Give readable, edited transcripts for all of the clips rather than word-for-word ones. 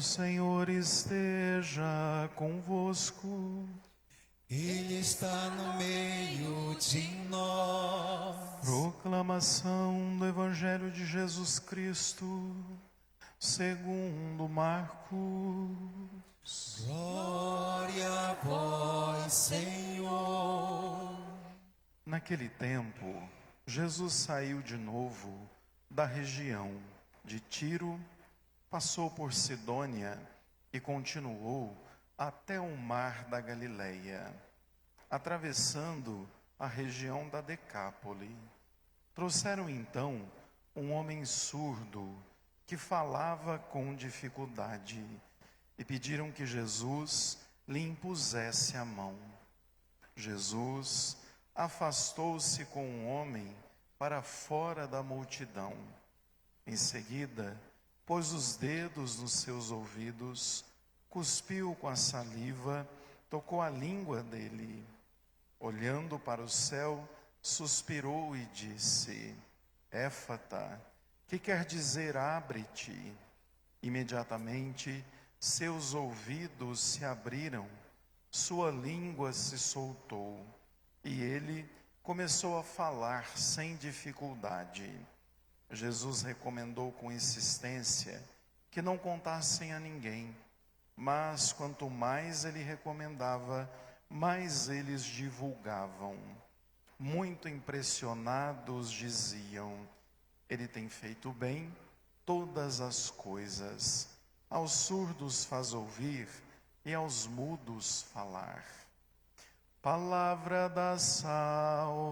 O Senhor esteja convosco. Ele está no meio de nós. Proclamação do Evangelho de Jesus Cristo, segundo Marcos. Glória a vós, Senhor. Naquele tempo, Jesus saiu de novo da região de Tiro, passou por Sidônia e continuou até o mar da Galileia, atravessando a região da Decápole. Trouxeram então um homem surdo que falava com dificuldade e pediram que Jesus lhe impusesse a mão. Jesus afastou-se com o homem para fora da multidão. Em seguida, pôs os dedos nos seus ouvidos, cuspiu com a saliva, tocou a língua dele. Olhando para o céu, suspirou e disse: Éfata, que quer dizer abre-te? Imediatamente, seus ouvidos se abriram, sua língua se soltou, e ele começou a falar sem dificuldade. Jesus recomendou com insistência que não contassem a ninguém, mas quanto mais ele recomendava, mais eles divulgavam. Muito impressionados diziam: ele tem feito bem todas as coisas. Aos surdos faz ouvir e aos mudos falar. Palavra da salvação.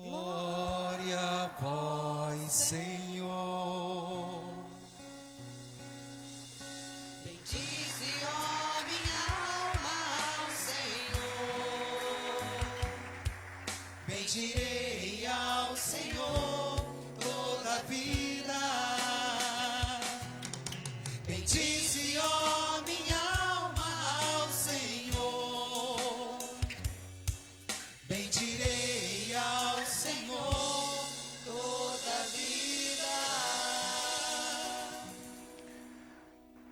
Glória a vós, Senhor. Bendize, ó minha alma, ao Senhor. Bendirei ao Senhor toda a vida. Bendize, ó minha alma, ao Senhor. Bendirei ao Senhor toda a vida.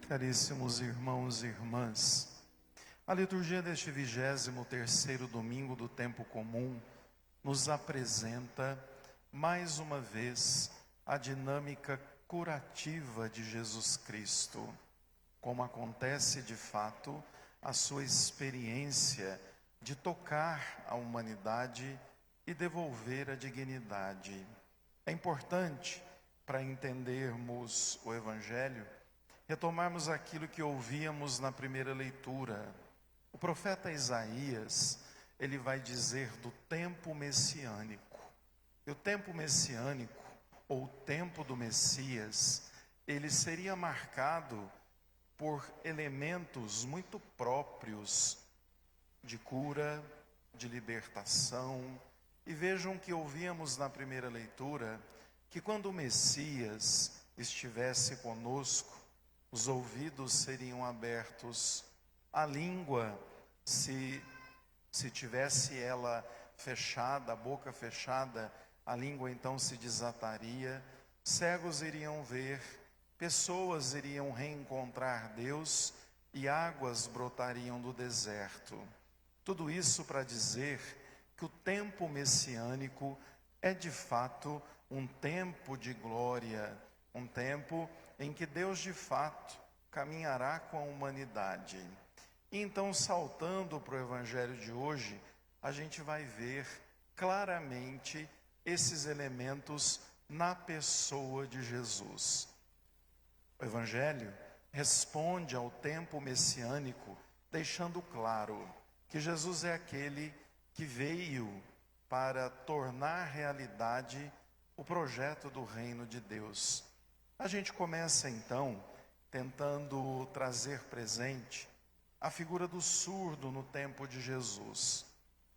Caríssimos irmãos e irmãs, a liturgia deste 23º domingo do tempo comum nos apresenta, mais uma vez, a dinâmica curativa de Jesus Cristo, como acontece de fato a sua experiência de tocar a humanidade e devolver a dignidade. É importante, para entendermos o Evangelho, retomarmos aquilo que ouvíamos na primeira leitura. O profeta Isaías, ele vai dizer do tempo messiânico. E o tempo messiânico, ou o tempo do Messias, ele seria marcado por elementos muito próprios de cura, de libertação. E vejam que ouvíamos na primeira leitura que quando o Messias estivesse conosco, os ouvidos seriam abertos, a língua, se tivesse ela fechada, a boca fechada, a língua então se desataria, cegos iriam ver, pessoas iriam reencontrar Deus e águas brotariam do deserto. Tudo isso para dizer que o tempo messiânico é de fato um tempo de glória, um tempo em que Deus de fato caminhará com a humanidade. E então, saltando para o Evangelho de hoje, a gente vai ver claramente esses elementos na pessoa de Jesus. O Evangelho responde ao tempo messiânico, deixando claro que Jesus é aquele que veio para tornar realidade o projeto do reino de Deus. A gente começa então tentando trazer presente a figura do surdo no tempo de Jesus.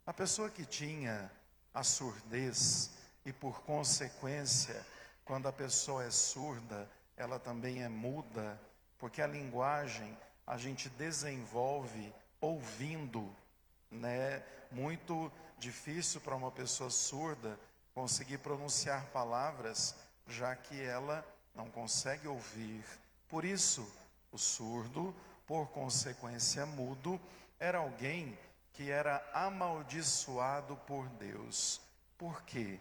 A pessoa que tinha a surdez e, por consequência, quando a pessoa é surda, ela também é muda, porque a linguagem a gente desenvolve ouvindo, né? Muito difícil para uma pessoa surda conseguir pronunciar palavras, já que ela não consegue ouvir. Por isso, o surdo, por consequência mudo, era alguém que era amaldiçoado por Deus. Por quê?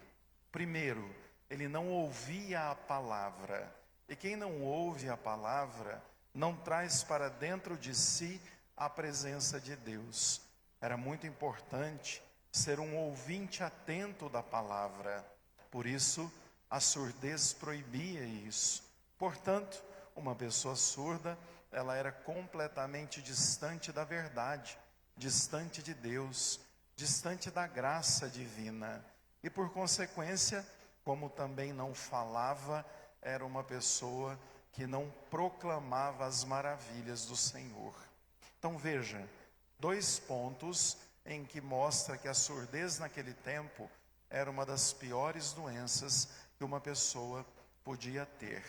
Primeiro, ele não ouvia a palavra. E quem não ouve a palavra, não traz para dentro de si a presença de Deus. Era muito importante ser um ouvinte atento da palavra. Por isso, a surdez proibia isso. Portanto, uma pessoa surda, ela era completamente distante da verdade, distante de Deus, distante da graça divina. E por consequência, como também não falava, era uma pessoa que não proclamava as maravilhas do Senhor. Então veja, 2 pontos em que mostra que a surdez naquele tempo era uma das piores doenças que uma pessoa podia ter.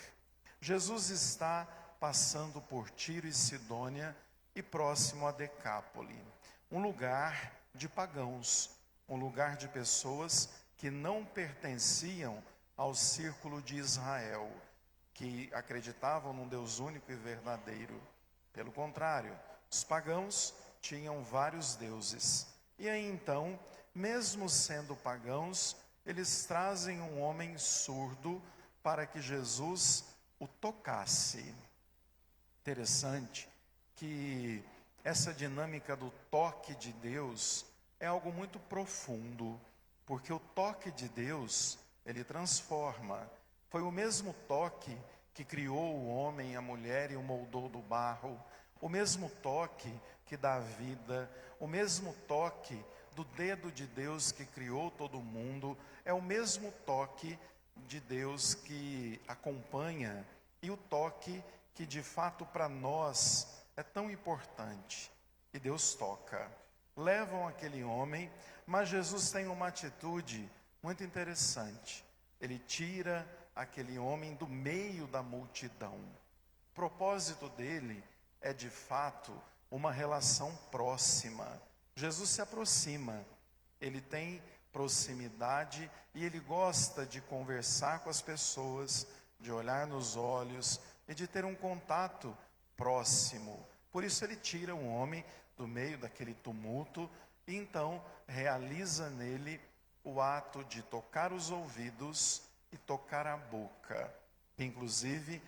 Jesus está passando por Tiro e Sidônia e próximo a Decápole, um lugar de pagãos, um lugar de pessoas que não pertenciam ao círculo de Israel, que acreditavam num Deus único e verdadeiro. Pelo contrário, os pagãos tinham vários deuses. E aí então, mesmo sendo pagãos, eles trazem um homem surdo para que Jesus o tocasse. Interessante que essa dinâmica do toque de Deus é algo muito profundo, porque o toque de Deus, ele transforma. Foi o mesmo toque que criou o homem e a mulher e o moldou do barro, o mesmo toque que dá vida, o mesmo toque do dedo de Deus que criou todo mundo, é o mesmo toque de Deus que acompanha e o toque que de fato para nós é tão importante. E Deus toca. Levam aquele homem, mas Jesus tem uma atitude muito interessante. Ele tira aquele homem do meio da multidão. O propósito dele é de fato uma relação próxima. Jesus se aproxima, ele tem proximidade e ele gosta de conversar com as pessoas, de olhar nos olhos e de ter um contato próximo. Por isso ele tira um homem do meio daquele tumulto e então realiza nele o ato de tocar os ouvidos e tocar a boca, que inclusive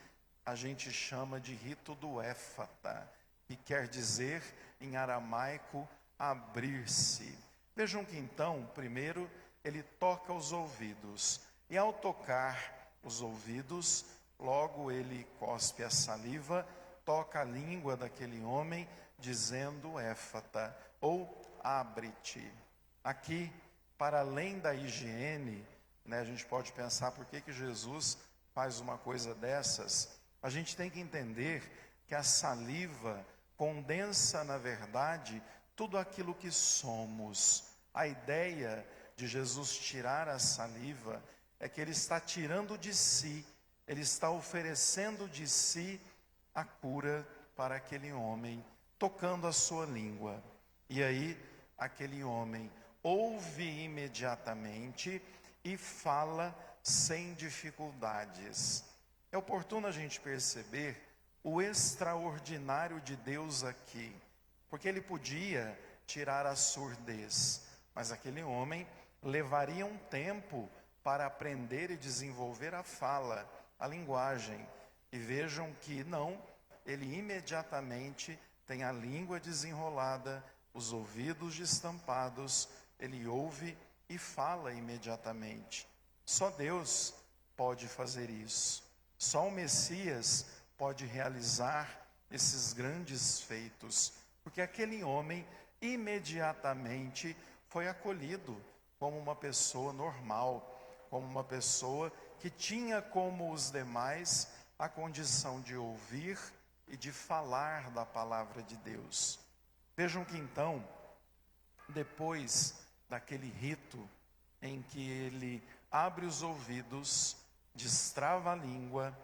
a gente chama de rito do éfata, que quer dizer em aramaico abrir-se. Vejam que então, primeiro, ele toca os ouvidos, e ao tocar os ouvidos, logo ele cospe a saliva, toca a língua daquele homem, dizendo éfata, ou abre-te. Aqui, para além da higiene, a gente pode pensar por que Jesus faz uma coisa dessas. A gente tem que entender que a saliva condensa, na verdade, tudo aquilo que somos. A ideia de Jesus tirar a saliva é que ele está tirando de si, ele está oferecendo de si a cura para aquele homem, tocando a sua língua. E aí, aquele homem ouve imediatamente e fala sem dificuldades. É oportuno a gente perceber o extraordinário de Deus aqui, porque ele podia tirar a surdez, mas aquele homem levaria um tempo para aprender e desenvolver a fala, a linguagem. E vejam que não, ele imediatamente tem a língua desenrolada, os ouvidos destampados, ele ouve e fala imediatamente. Só Deus pode fazer isso. Só o Messias pode realizar esses grandes feitos, porque aquele homem imediatamente foi acolhido como uma pessoa normal, como uma pessoa que tinha como os demais a condição de ouvir e de falar da palavra de Deus. Vejam que então, depois daquele rito em que ele abre os ouvidos, destrava a língua,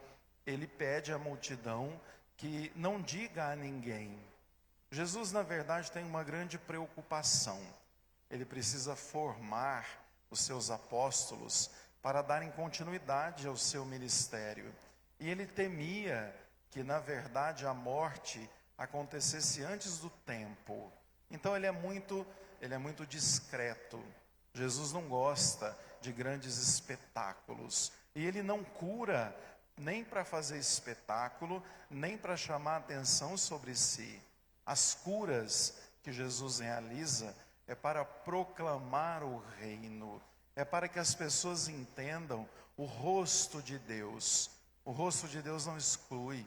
ele pede à multidão que não diga a ninguém. Jesus, na verdade, tem uma grande preocupação. Ele precisa formar os seus apóstolos para darem continuidade ao seu ministério. E ele temia que, na verdade, a morte acontecesse antes do tempo. Então ele é muito discreto. Jesus não gosta de grandes espetáculos. E ele não cura nem para fazer espetáculo, nem para chamar atenção sobre si. As curas que Jesus realiza é para proclamar o reino, é para que as pessoas entendam o rosto de Deus. O rosto de Deus não exclui,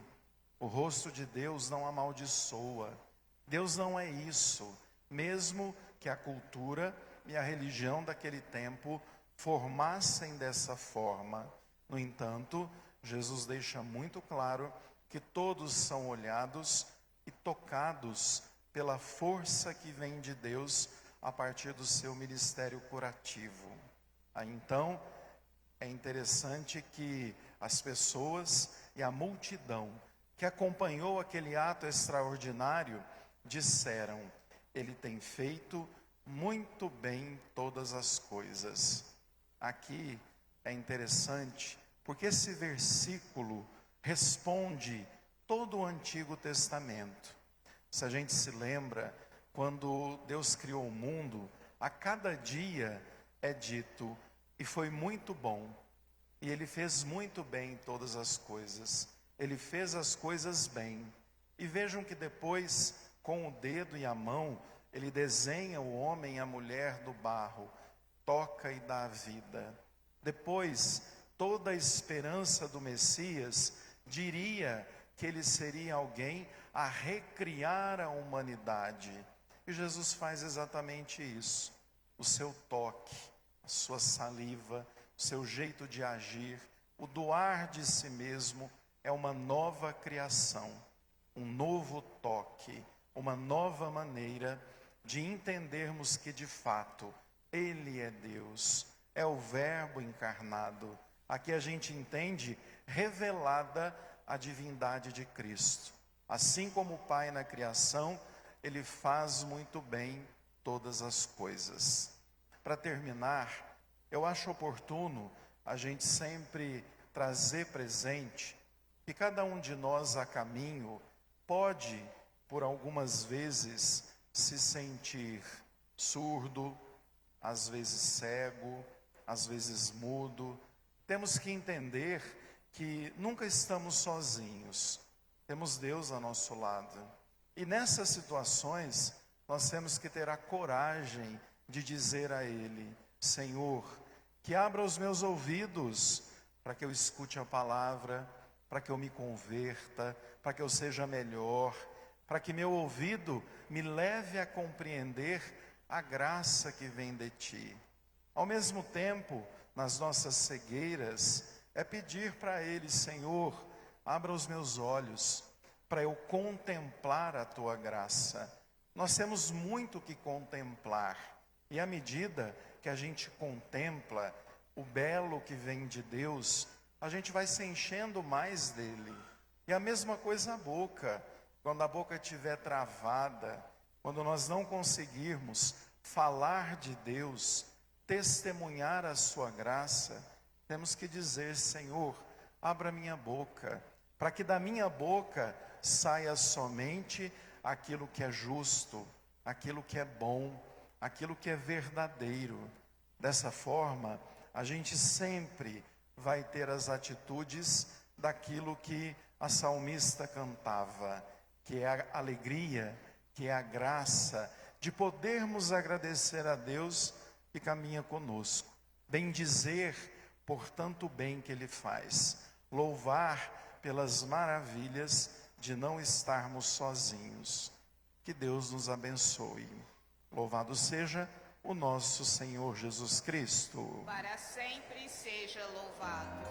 o rosto de Deus não amaldiçoa. Deus não é isso, mesmo que a cultura e a religião daquele tempo formassem dessa forma. No entanto, Jesus deixa muito claro que todos são olhados e tocados pela força que vem de Deus a partir do seu ministério curativo. Aí então, é interessante que as pessoas e a multidão que acompanhou aquele ato extraordinário disseram: ele tem feito muito bem todas as coisas. Aqui é interessante, porque esse versículo responde todo o Antigo Testamento. Se a gente se lembra, quando Deus criou o mundo, a cada dia é dito: e foi muito bom, e ele fez muito bem todas as coisas. Ele fez as coisas bem. E vejam que depois, com o dedo e a mão, ele desenha o homem e a mulher do barro, toca e dá a vida. Depois, toda a esperança do Messias diria que ele seria alguém a recriar a humanidade. E Jesus faz exatamente isso. O seu toque, a sua saliva, o seu jeito de agir, o doar de si mesmo é uma nova criação, um novo toque, uma nova maneira de entendermos que de fato Ele é Deus, é o Verbo encarnado. Aqui a gente entende revelada a divindade de Cristo. Assim como o Pai na criação, Ele faz muito bem todas as coisas. Para terminar, eu acho oportuno a gente sempre trazer presente que cada um de nós a caminho pode, por algumas vezes, se sentir surdo, às vezes cego, às vezes mudo. Temos que entender que nunca estamos sozinhos, temos Deus ao nosso lado. E nessas situações, nós temos que ter a coragem de dizer a Ele: Senhor, que abra os meus ouvidos para que eu escute a palavra, para que eu me converta, para que eu seja melhor, para que meu ouvido me leve a compreender a graça que vem de Ti. Ao mesmo tempo, nas nossas cegueiras, é pedir para Ele: Senhor, abra os meus olhos para eu contemplar a Tua graça. Nós temos muito que contemplar, e à medida que a gente contempla o belo que vem de Deus, a gente vai se enchendo mais dele. E a mesma coisa a boca. Quando a boca estiver travada, quando nós não conseguirmos falar de Deus, testemunhar a sua graça, temos que dizer: Senhor, abra minha boca, para que da minha boca saia somente aquilo que é justo, aquilo que é bom, aquilo que é verdadeiro. Dessa forma, a gente sempre vai ter as atitudes daquilo que a salmista cantava, que é a alegria, que é a graça de podermos agradecer a Deus que caminha conosco, bendizer por tanto bem que Ele faz, louvar pelas maravilhas de não estarmos sozinhos. Que Deus nos abençoe. Louvado seja o nosso Senhor Jesus Cristo. Para sempre seja louvado.